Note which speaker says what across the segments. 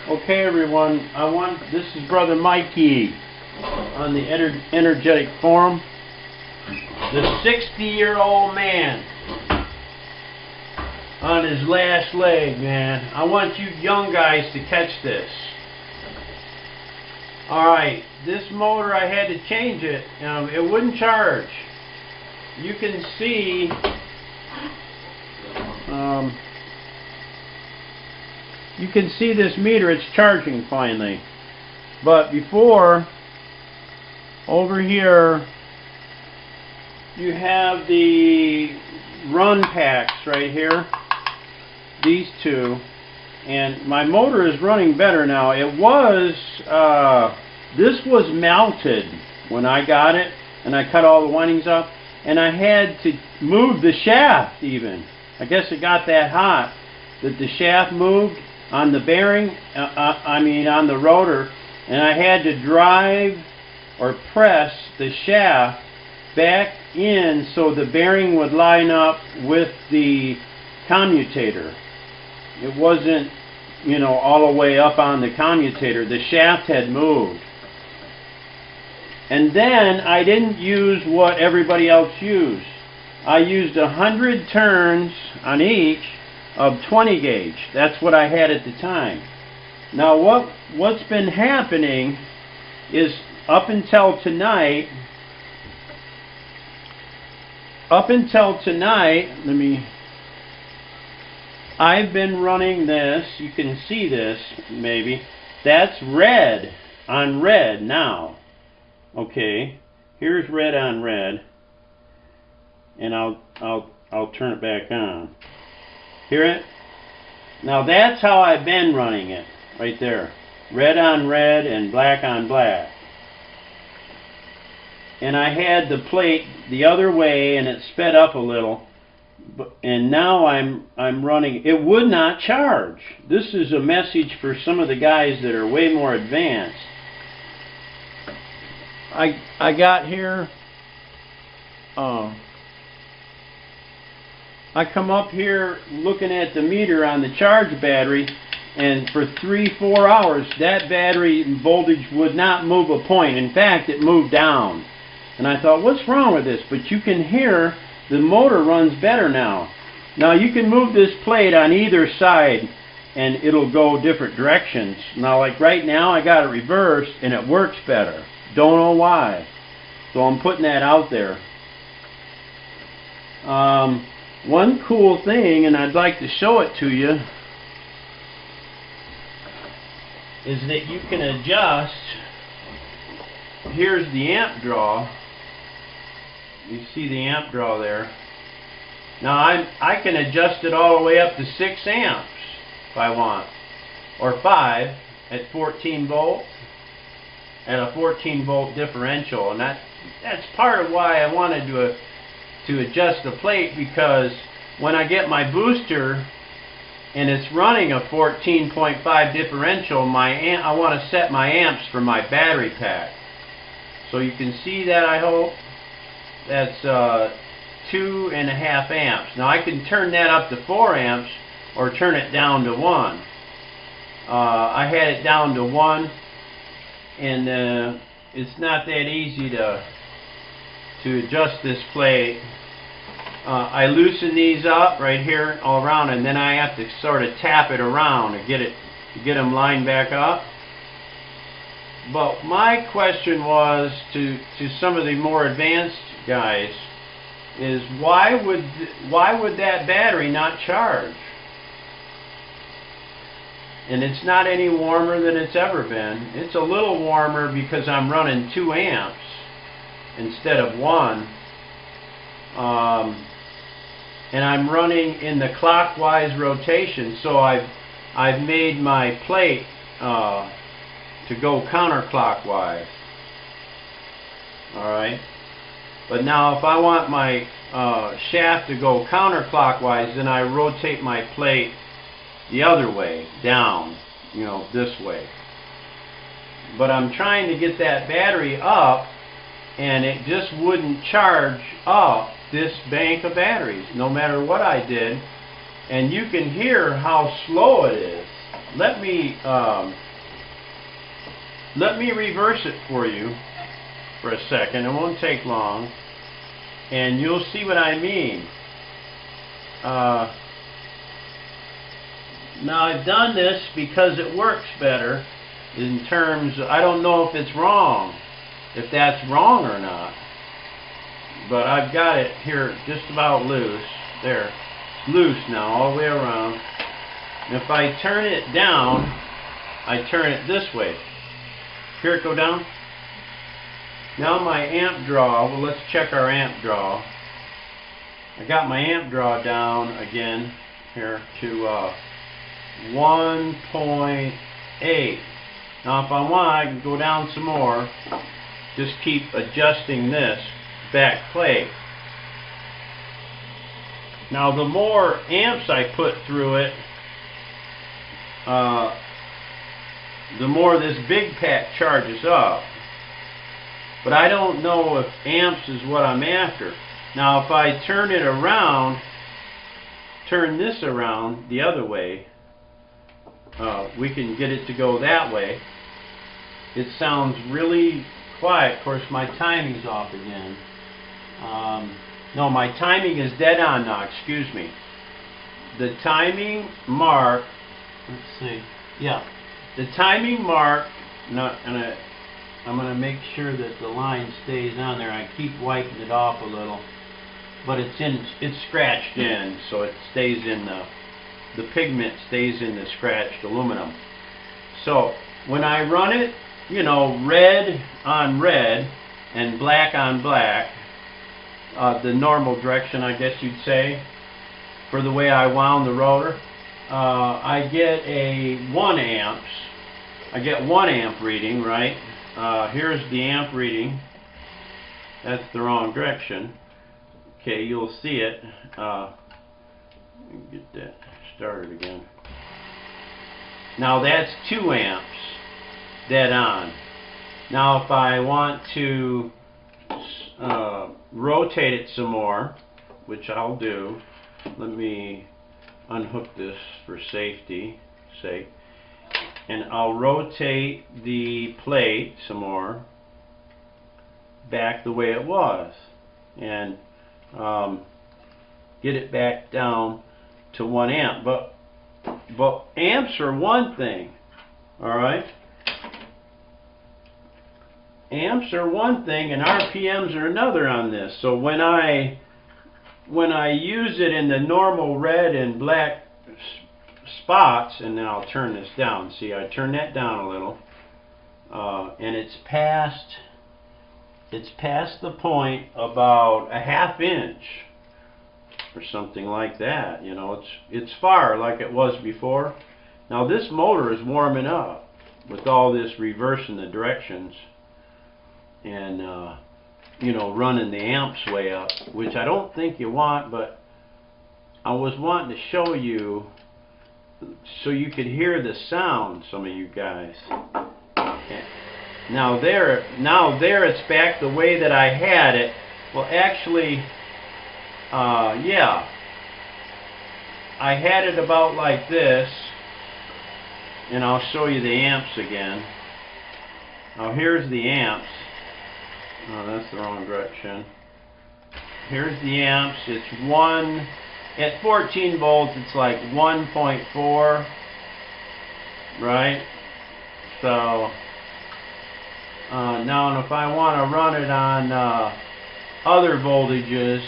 Speaker 1: Okay, everyone. This is Brother Mikey on the Energetic Forum. The 60-year-old man on his last leg, man. I want you young guys to catch this. Alright, this motor, I had to change it. It wouldn't charge. You can see this meter, it's charging finally. But before, over here, you have the run packs right here. These two. And my motor is running better now. It was, this was melted when I got it, and I cut all the windings up, and I had to move the shaft even. I guess it got that hot that the shaft moved on the bearing, on the rotor, and I had to drive or press the shaft back in so the bearing would line up with the commutator. It wasn't, all the way up on the commutator. The shaft had moved. And then I didn't use what everybody else used. I used 100 turns on each of 20 gauge. That's what I had at the time. Now what's been happening is up until tonight, I've been running this. You can see this maybe. That's red on red now. Okay, here's red on red, and I'll turn it back on. Hear it? Now that's how I've been running it, right there. Red on red and black on black. And I had the plate the other way, and it sped up a little. And now I'm running. It would not charge. This is a message for some of the guys that are way more advanced. I got here. I come up here looking at the meter on the charge battery, and for 3-4 hours that battery voltage would not move a point. In fact, it moved down. And I thought, what's wrong with this? But you can hear the motor runs better now. Now you can move this plate on either side and it'll go different directions. Now like right now I got it reversed and it works better. Don't know why. So I'm putting that out there. One cool thing, and I'd like to show it to you, is that you can adjust. Here's the amp draw. You see the amp draw there. Now I can adjust it all the way up to 6 amps if I want, or 5 at 14 volts at a 14 volt differential, and that's part of why I wanted to adjust the plate, because when I get my booster and it's running a 14.5 differential, I want to set my amps for my battery pack. So you can see that, I hope. That's 2.5 amps. Now I can turn that up to 4 amps or turn it down to 1. I had it down to 1, and it's not that easy to adjust this plate. I loosen these up right here all around, and then I have to sort of tap it around to get them lined back up. But my question was to some of the more advanced guys is why would that battery not charge? And it's not any warmer than it's ever been. It's a little warmer because I'm running 2 amps instead of 1. And I'm running in the clockwise rotation, so I've made my plate to go counterclockwise. Alright, but now if I want my shaft to go counterclockwise, then I rotate my plate the other way, down, this way. But I'm trying to get that battery up, and it just wouldn't charge up this bank of batteries no matter what I did. And you can hear how slow it is. let me reverse it for you for a second. It won't take long, and you'll see what I mean. Now I've done this because it works better in terms of, I don't know if it's wrong, if that's wrong or not, but I've got it here just about loose. There, it's loose now all the way around. And if I turn it down, I turn it this way. Hear it go down? Now my amp draw, well, let's check our amp draw. I got my amp draw down again here to 1.8. Now if I want, I can go down some more. Just keep adjusting this back plate. Now the more amps I put through it, the more this big pack charges up. But I don't know if amps is what I'm after. Now if I turn it around, turn this around the other way, we can get it to go that way. It sounds really quiet. Of course my timing's off again. No, my timing is dead on now, excuse me. The timing mark, let's see, yeah, the timing mark, I'm going to make sure that the line stays on there. I keep wiping it off a little, but it's scratched in, so it stays in the pigment stays in the scratched aluminum. So when I run it, you know, red on red and black on black, the normal direction, I guess you'd say, for the way I wound the rotor, I get a 1 amps. I get 1 amp reading, right? Here's the amp reading. That's the wrong direction. Okay, you'll see it. Get that started again. Now that's 2 amps dead on. Now if I want to rotate it some more, which I'll do, let me unhook this for safety's sake, and I'll rotate the plate some more back the way it was, and get it back down to 1 amp. But amps are one thing, alright? Amps are one thing and RPMs are another on this. So when I use it in the normal red and black spots, and then I'll turn this down. See, I turn that down a little, and it's past the point about a ½ inch or something like that. You know, it's far like it was before. Now this motor is warming up with all this reversing the directions and you know, running the amps way up, which I don't think you want, but I was wanting to show you so you could hear the sound, some of you guys. Now there it's back the way that I had it. Well, actually, yeah, I had it about like this, and I'll show you the amps again. Now here's the amps. Oh, that's the wrong direction. Here's the amps. It's at 14 volts, it's like 1.4, right? So now, and if I want to run it on other voltages,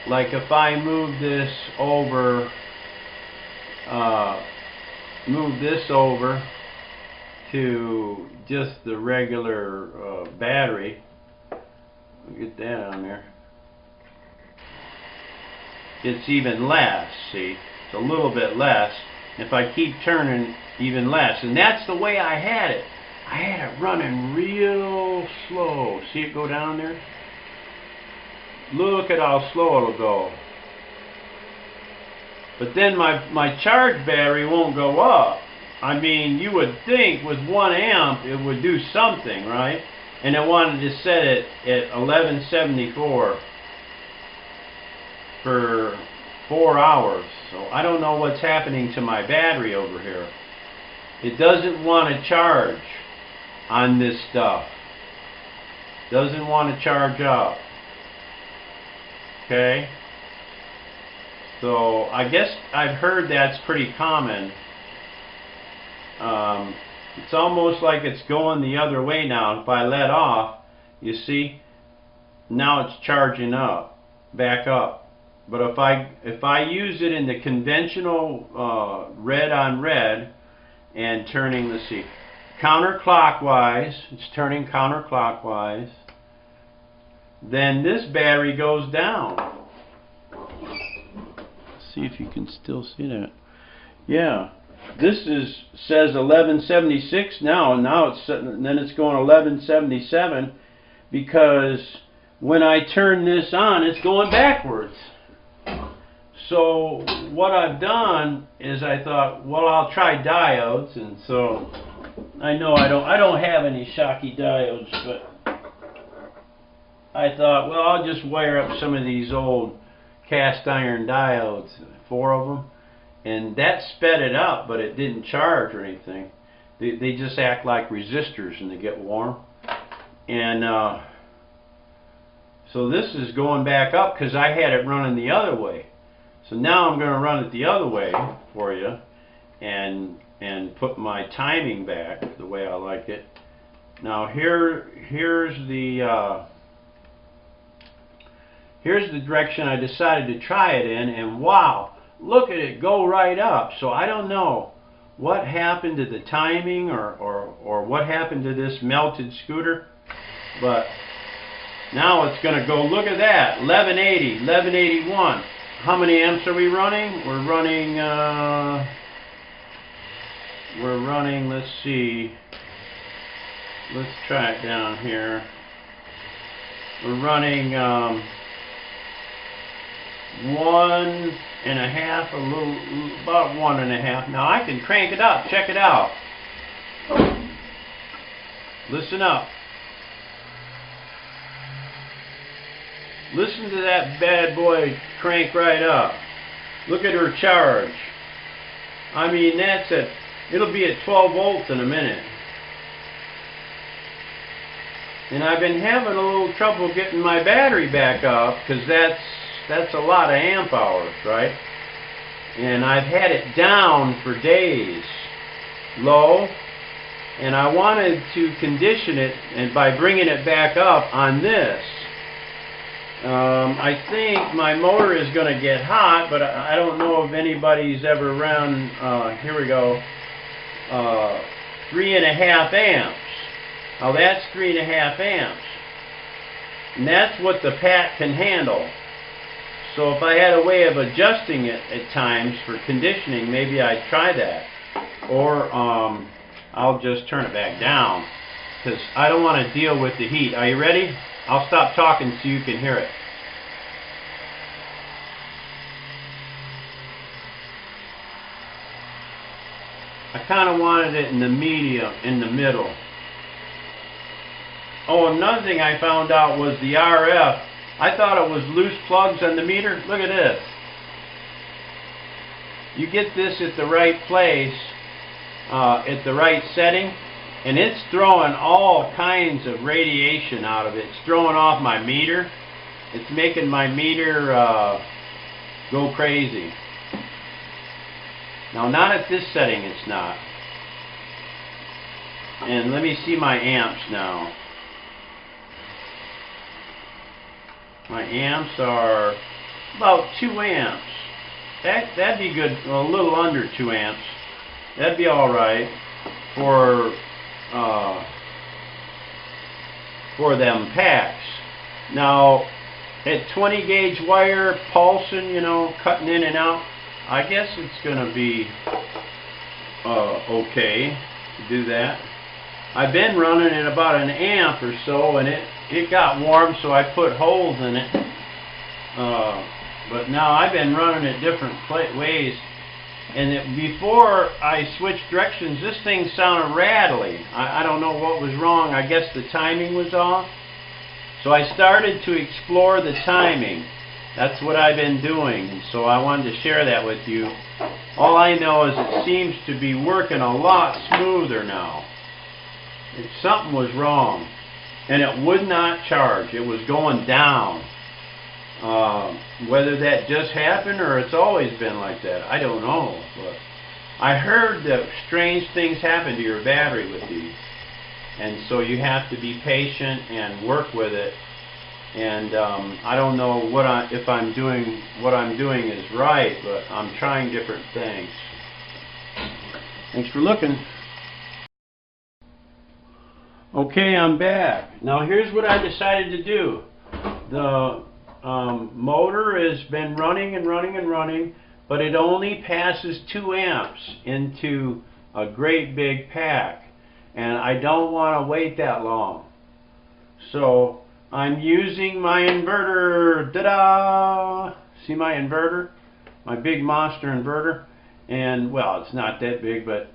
Speaker 1: like if I move this over to just the regular battery, we'll get that on there. It's even less, see? It's a little bit less. If I keep turning, even less. And that's the way I had it. I had it running real slow. See it go down there? Look at how slow it'll go. But then my charge battery won't go up. I mean, you would think with 1 amp it would do something, right? And I wanted to set it at 1174 for 4 hours. So I don't know what's happening to my battery over here. It doesn't want to charge on this stuff. Doesn't want to charge up. Okay? So I guess I've heard that's pretty common. It's almost like it's going the other way now. If I let off, you see, now it's charging up, back up. But if I use it in the conventional red on red and turning, let's see, counterclockwise, it's turning counterclockwise, then this battery goes down. Let's see if you can still see that. Yeah. This says 1176 now, and then it's going 1177 because when I turn this on, it's going backwards. So what I've done is I thought, well, I'll try diodes, and so I know I don't have any Schottky diodes, but I thought, well, I'll just wire up some of these old cast iron diodes, 4 of them. And that sped it up, but it didn't charge or anything. They just act like resistors and they get warm. And so this is going back up because I had it running the other way. So now I'm going to run it the other way for you and put my timing back the way I like it. Now here's the direction I decided to try it in, and wow! Look at it go right up. So I don't know what happened to the timing or what happened to this melted scooter, but now it's going to go. Look at that, 1180, 1181. How many amps are we running? We're running, let's see, let's try it down here. We're running 1.5, about 1.5. Now I can crank it up. Check it out. Listen up. Listen to that bad boy crank right up. Look at her charge. I mean, it'll be at 12 volts in a minute. And I've been having a little trouble getting my battery back up because that's a lot of amp hours, right? And I've had it down for days, low, and I wanted to condition it, and by bringing it back up on this, I think my motor is going to get hot, but I don't know if anybody's ever run, here we go, 3.5 amps. Now that's 3.5 amps, and that's what the PAT can handle. So if I had a way of adjusting it at times for conditioning, maybe I'd try that. Or I'll just turn it back down because I don't want to deal with the heat. Are you ready? I'll stop talking so you can hear it. I kind of wanted it in the medium, in the middle. Oh, another thing I found out was the RF. I thought it was loose plugs on the meter. Look at this. You get this at the right place, at the right setting, and it's throwing all kinds of radiation out of it. It's throwing off my meter. It's making my meter go crazy. Now, not at this setting, it's not. And let me see my amps now. My amps are about 2 amps. That'd be good, well, a little under 2 amps. That'd be all right for them packs. Now, at 20 gauge wire, pulsing, you know, cutting in and out, I guess it's going to be okay to do that. I've been running at about 1 amp or so, and it got warm, so I put holes in it. But now I've been running it different ways. And before I switched directions, this thing sounded rattly. I don't know what was wrong. I guess the timing was off. So I started to explore the timing. That's what I've been doing, and so I wanted to share that with you. All I know is it seems to be working a lot smoother now. Something was wrong, and it would not charge. It was going down. Whether that just happened or it's always been like that, I don't know. But I heard that strange things happen to your battery with these, and so you have to be patient and work with it. And I don't know if I'm doing what I'm doing is right, but I'm trying different things. Thanks for looking. Okay, I'm back. Now here's what I decided to do. The motor has been running and running and running, but it only passes 2 amps into a great big pack, and I don't want to wait that long. So I'm using my inverter. Ta-da! See my inverter? My big monster inverter. And, well, it's not that big, but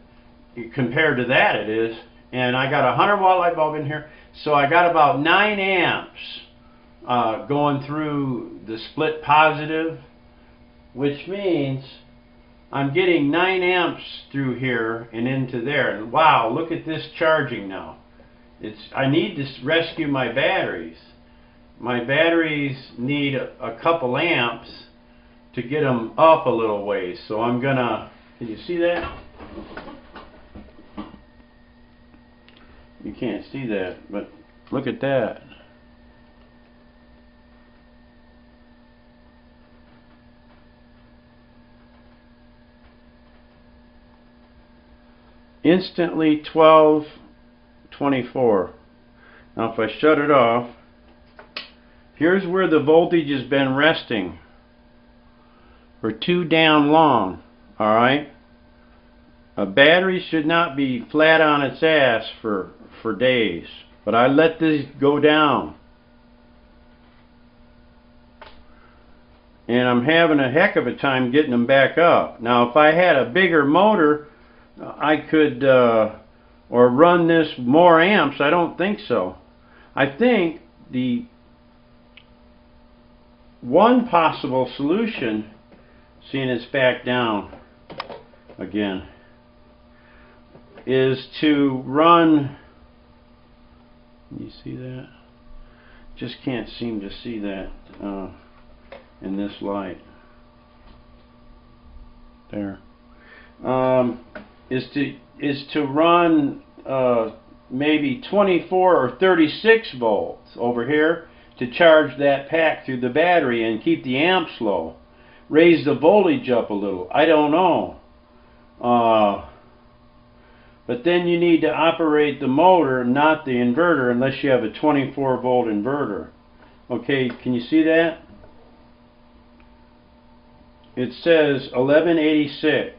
Speaker 1: compared to that it is. And I got a 100-watt light bulb in here. So I got about 9 amps going through the split positive, which means I'm getting 9 amps through here and into there. And wow, look at this charging now. I need to rescue my batteries. My batteries need a couple amps to get them up a little ways. So I'm gonna, can you see that? You can't see that, but look at that. Instantly 1224. Now if I shut it off, here's where the voltage has been resting for too damn long. Alright? A battery should not be flat on its ass for days. But I let this go down. And I'm having a heck of a time getting them back up. Now if I had a bigger motor, I could or run this more amps. I don't think so. I think the one possible solution, seeing it's back down again, is to run, you see that? Just can't seem to see that in this light. There. Is to run maybe 24 or 36 volts over here to charge that pack through the battery and keep the amps low. Raise the voltage up a little. I don't know. But then you need to operate the motor, not the inverter, unless you have a 24 volt inverter. Okay, can you see that? It says 1186.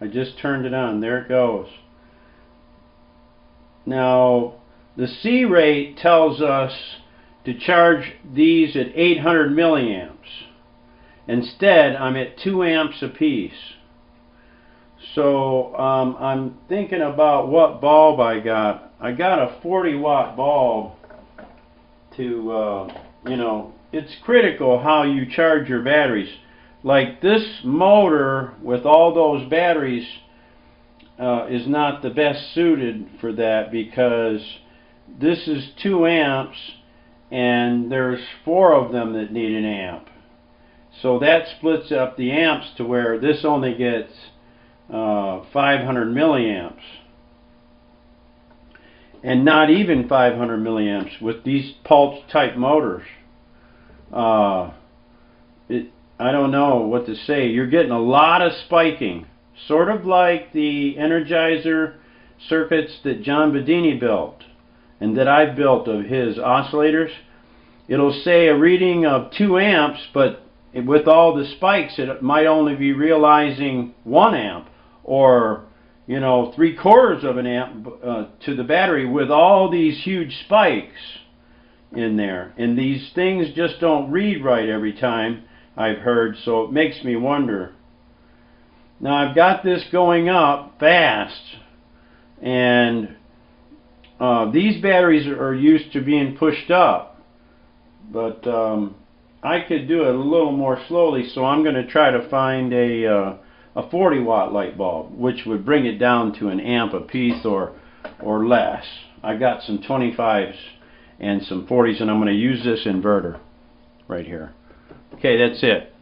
Speaker 1: I just turned it on. There it goes. Now, the C rate tells us to charge these at 800 milliamps. Instead, I'm at 2 amps apiece. So I'm thinking about what bulb I got. I got a 40-watt bulb to, you know, it's critical how you charge your batteries. Like this motor with all those batteries is not the best suited for that, because this is 2 amps and there's 4 of them that need an amp. So that splits up the amps to where this only gets 500 milliamps. And not even 500 milliamps with these pulse type motors. I don't know what to say. You're getting a lot of spiking. Sort of like the Energizer circuits that John Bedini built and that I've built of his oscillators. It'll say a reading of 2 amps, but with all the spikes it might only be realizing 1 amp or, you know, 3/4 of an amp to the battery with all these huge spikes in there. And these things just don't read right every time, I've heard, so it makes me wonder. Now I've got this going up fast, and these batteries are used to being pushed up. but I could do it a little more slowly, so I'm going to try to find a 40 watt light bulb, which would bring it down to an amp a piece or less. I got some 25s and some 40s, and I'm going to use this inverter right here. Okay, that's it.